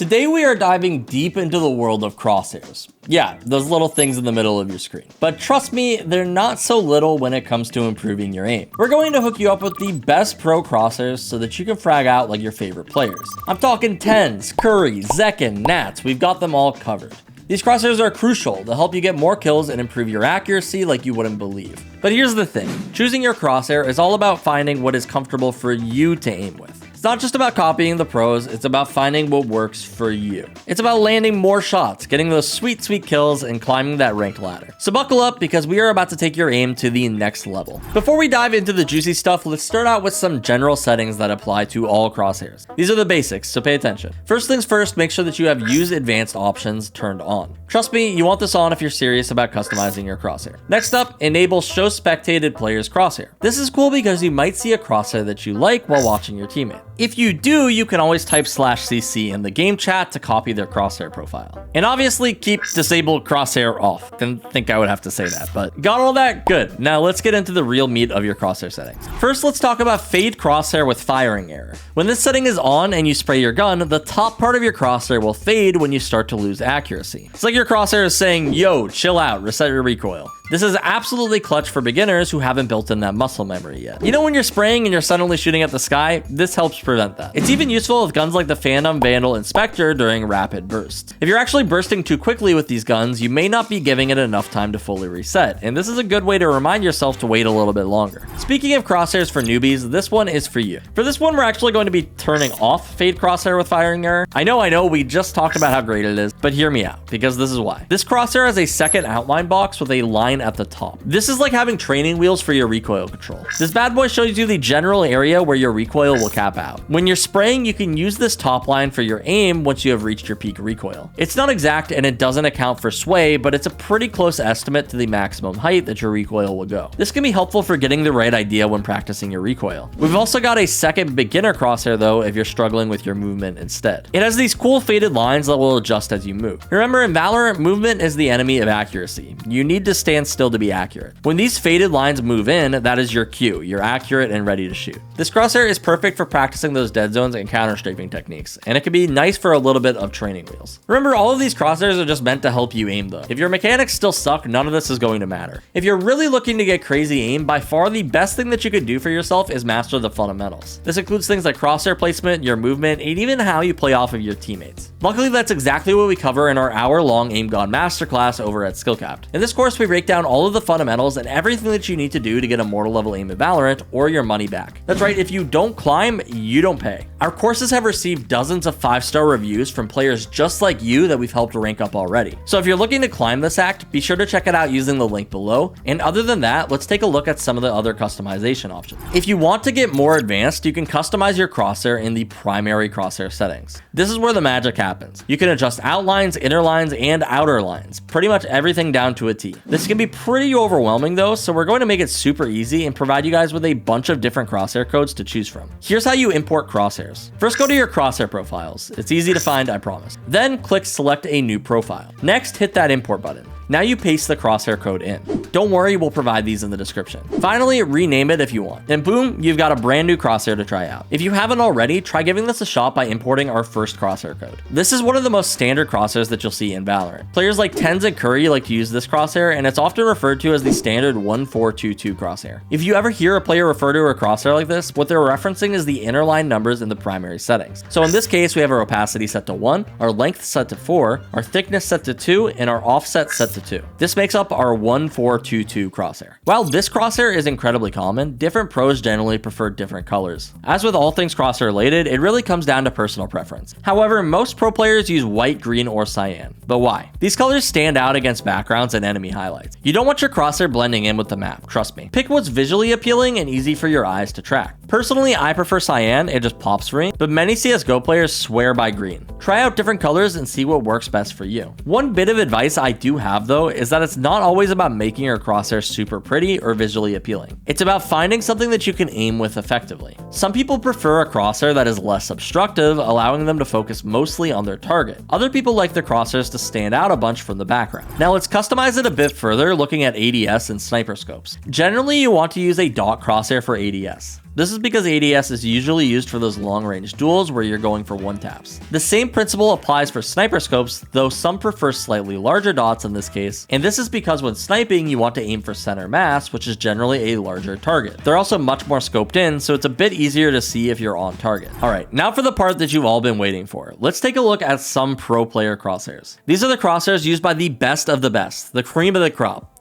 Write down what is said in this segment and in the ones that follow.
Today we are diving deep into the world of crosshairs. Yeah, those little things in the middle of your screen. But trust me, they're not so little when it comes to improving your aim. We're going to hook you up with the best pro crosshairs so that you can frag out like your favorite players. I'm talking Tens, Curry, Zekken, Nats, we've got them all covered. These crosshairs are crucial to help you get more kills and improve your accuracy like you wouldn't believe. But here's the thing, choosing your crosshair is all about finding what is comfortable for you to aim with. It's not just about copying the pros, it's about finding what works for you. It's about landing more shots, getting those sweet, sweet kills, and climbing that ranked ladder. So buckle up because we are about to take your aim to the next level. Before we dive into the juicy stuff, let's start out with some general settings that apply to all crosshairs. These are the basics, so pay attention. First things first, make sure that you have use advanced options turned on. Trust me, you want this on if you're serious about customizing your crosshair. Next up, enable show spectated player's crosshair. This is cool because you might see a crosshair that you like while watching your teammate. If you do, you can always type /CC in the game chat to copy their crosshair profile. And obviously keep disabled crosshair off. Didn't think I would have to say that, but got all that? Good. Now let's get into the real meat of your crosshair settings. First, let's talk about fade crosshair with firing error. When this setting is on and you spray your gun, the top part of your crosshair will fade when you start to lose accuracy. It's like your crosshair is saying, yo, chill out, reset your recoil. This is absolutely clutch for beginners who haven't built in that muscle memory yet. You know when you're spraying and you're suddenly shooting at the sky? This helps prevent that. It's even useful with guns like the Phantom, Vandal, and Spectre during rapid bursts. If you're actually bursting too quickly with these guns, you may not be giving it enough time to fully reset, and this is a good way to remind yourself to wait a little bit longer. Speaking of crosshairs for newbies, this one is for you. For this one, we're actually going to be turning off fade crosshair with firing error. I know, we just talked about how great it is, but hear me out, because this is why. This crosshair has a second outline box with a line at the top. This is like having training wheels for your recoil control. This bad boy shows you the general area where your recoil will cap out. When you're spraying, you can use this top line for your aim once you have reached your peak recoil. It's not exact and it doesn't account for sway, but it's a pretty close estimate to the maximum height that your recoil will go. This can be helpful for getting the right idea when practicing your recoil. We've also got a second beginner crosshair though if you're struggling with your movement instead. It has these cool faded lines that will adjust as you move. Remember, in Valorant, movement is the enemy of accuracy. You need to stand still to be accurate. When these faded lines move in, that is your cue. You're accurate and ready to shoot. This crosshair is perfect for practicing those dead zones and counter-strafing techniques, and it can be nice for a little bit of training wheels. Remember, all of these crosshairs are just meant to help you aim though. If your mechanics still suck, none of this is going to matter. If you're really looking to get crazy aim, by far the best thing that you could do for yourself is master the fundamentals. This includes things like crosshair placement, your movement, and even how you play off of your teammates. Luckily, that's exactly what we cover in our hour-long Aim God Masterclass over at SkillCapped. In this course, we break down all of the fundamentals and everything that you need to do to get a mortal level aim in Valorant or your money back. That's right, if you don't climb, you don't pay. Our courses have received dozens of 5-star reviews from players just like you that we've helped rank up already. So if you're looking to climb this act, be sure to check it out using the link below. And other than that, let's take a look at some of the other customization options. If you want to get more advanced, you can customize your crosshair in the primary crosshair settings. This is where the magic happens. You can adjust outlines, inner lines, and outer lines, pretty much everything down to a T. This can be pretty overwhelming though, so we're going to make it super easy and provide you guys with a bunch of different crosshair codes to choose from. Here's how you import crosshairs. First, go to your crosshair profiles. It's easy to find, I promise. Then click select a new profile. Next, hit that import button. Now you paste the crosshair code in. Don't worry, we'll provide these in the description. Finally, rename it if you want. And boom, you've got a brand new crosshair to try out. If you haven't already, try giving this a shot by importing our first crosshair code. This is one of the most standard crosshairs that you'll see in Valorant. Players like Tens and Curry like to use this crosshair, and it's often referred to as the standard 1422 crosshair. If you ever hear a player refer to a crosshair like this, what they're referencing is the inner line numbers in the primary settings. So in this case, we have our opacity set to 1, our length set to 4, our thickness set to 2, and our offset set to 2. This makes up our 1422 crosshair. While this crosshair is incredibly common, different pros generally prefer different colors. As with all things crosshair related, it really comes down to personal preference. However, most pro players use white, green, or cyan. But why? These colors stand out against backgrounds and enemy highlights. You don't want your crosshair blending in with the map, trust me. Pick what's visually appealing and easy for your eyes to track. Personally, I prefer cyan, it just pops for me, but many CSGO players swear by green. Try out different colors and see what works best for you. One bit of advice I do have though is that it's not always about making your crosshair super pretty or visually appealing. It's about finding something that you can aim with effectively. Some people prefer a crosshair that is less obstructive, allowing them to focus mostly on their target. Other people like their crosshairs to stand out a bunch from the background. Now let's customize it a bit further looking at ADS and sniper scopes. Generally, you want to use a dot crosshair for ADS. This is because ADS is usually used for those long-range duels where you're going for one-taps. The same principle applies for sniper scopes, though some prefer slightly larger dots in this case, and this is because when sniping, you want to aim for center mass, which is generally a larger target. They're also much more scoped in, so it's a bit easier to see if you're on target. All right, now for the part that you've all been waiting for. Let's take a look at some pro player crosshairs. These are the crosshairs used by the best of the best, the cream of the crop,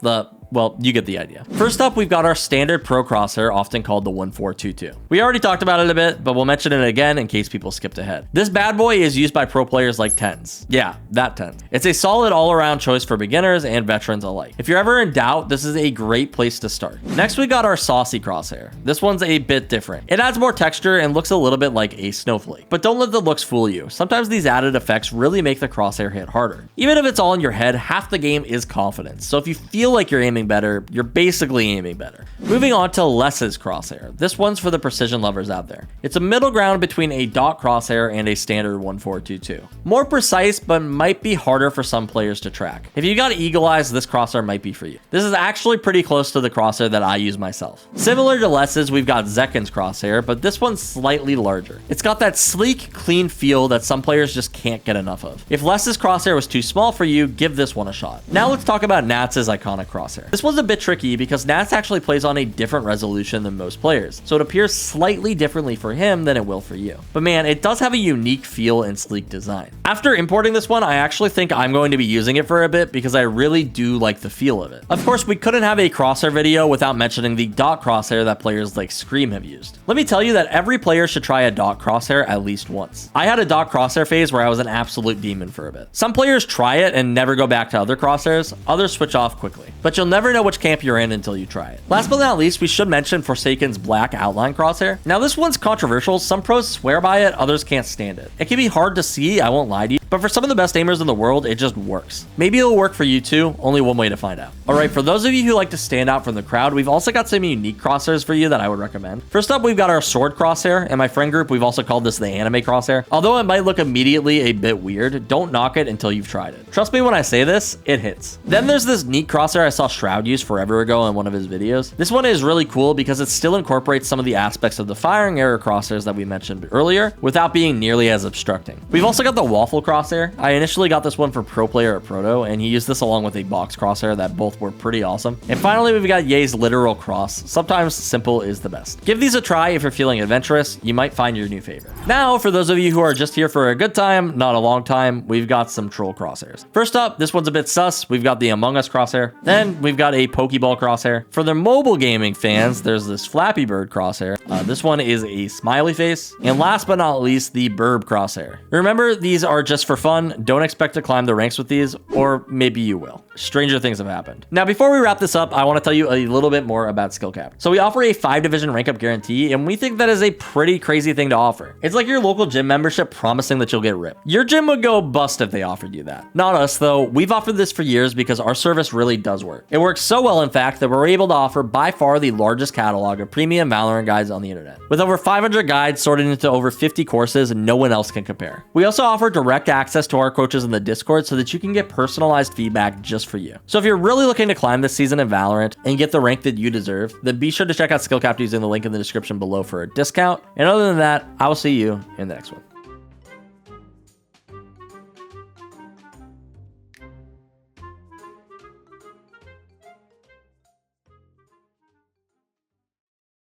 well, you get the idea. First up, we've got our standard pro crosshair, often called the 1422. We already talked about it a bit, but we'll mention it again in case people skipped ahead. This bad boy is used by pro players like Tens. Yeah, that Tens. It's a solid all-around choice for beginners and veterans alike. If you're ever in doubt, this is a great place to start. Next, we got our Sacy crosshair. This one's a bit different. It adds more texture and looks a little bit like a snowflake. But don't let the looks fool you. Sometimes these added effects really make the crosshair hit harder. Even if it's all in your head, half the game is confidence. So if you feel like you're aiming better, you're basically aiming better. Moving on to Less's crosshair. This one's for the precision lovers out there. It's a middle ground between a dot crosshair and a standard 1422. More precise, but might be harder for some players to track. If you got eagle eyes, this crosshair might be for you. This is actually pretty close to the crosshair that I use myself. Similar to Less's, we've got Zekken's crosshair, but this one's slightly larger. It's got that sleek, clean feel that some players just can't get enough of. If Less's crosshair was too small for you, give this one a shot. Now let's talk about Nats's iconic crosshair. This one's a bit tricky because Nats actually plays on a different resolution than most players, so it appears slightly differently for him than it will for you. But man, it does have a unique feel and sleek design. After importing this one, I actually think I'm going to be using it for a bit because I really do like the feel of it. Of course, we couldn't have a crosshair video without mentioning the dot crosshair that players like Scream have used. Let me tell you that every player should try a dot crosshair at least once. I had a dot crosshair phase where I was an absolute demon for a bit. Some players try it and never go back to other crosshairs, others switch off quickly. But you'll never know which camp you're in until you try it. Last but not least, we should mention Forsaken's black outline crosshair. Now this one's controversial. Some pros swear by it, others can't stand it. It can be hard to see, I won't lie to you, but for some of the best aimers in the world, it just works. Maybe it'll work for you too, only one way to find out. All right, for those of you who like to stand out from the crowd, we've also got some unique crosshairs for you that I would recommend. First up, we've got our sword crosshair. In my friend group, we've also called this the anime crosshair. Although it might look immediately a bit weird, don't knock it until you've tried it. Trust me when I say this, it hits. Then there's this neat crosshair I saw Shroud use forever ago in one of his videos. This one is really cool because it still incorporates some of the aspects of the firing error crosshairs that we mentioned earlier without being nearly as obstructing. We've also got the waffle crosshair. I initially got this one for pro player at Proto, and he used this along with a box crosshair that both were pretty awesome. And finally, we've got Ye's literal cross. Sometimes simple is the best. Give these a try if you're feeling adventurous. You might find your new favorite. Now, for those of you who are just here for a good time, not a long time, we've got some troll crosshairs. First up, this one's a bit sus. We've got the Among Us crosshair. Then we've got a Pokeball crosshair. For the mobile gaming fans, there's this Flappy Bird crosshair. This one is a smiley face. And last but not least, the Burb crosshair. Remember, these are just for fun. Don't expect to climb the ranks with these, or maybe you will. Stranger things have happened. Now, before we wrap this up, I want to tell you a little bit more about SkillCapped. So we offer a 5-division rank up guarantee, and we think that is a pretty crazy thing to offer. It's like your local gym membership promising that you'll get ripped. Your gym would go bust if they offered you that. Not us, though. We've offered this for years because our service really does work. It works so well, in fact, that we're able to offer by far the largest catalog of premium Valorant guides on the internet. With over 500 guides sorted into over 50 courses, no one else can compare. We also offer direct access to our coaches in the Discord so that you can get personalized feedback just for you. So if you're really looking to climb this season in Valorant and get the rank that you deserve, then be sure to check out SkillCapped using the link in the description below for a discount. And other than that, I will see you in the next one.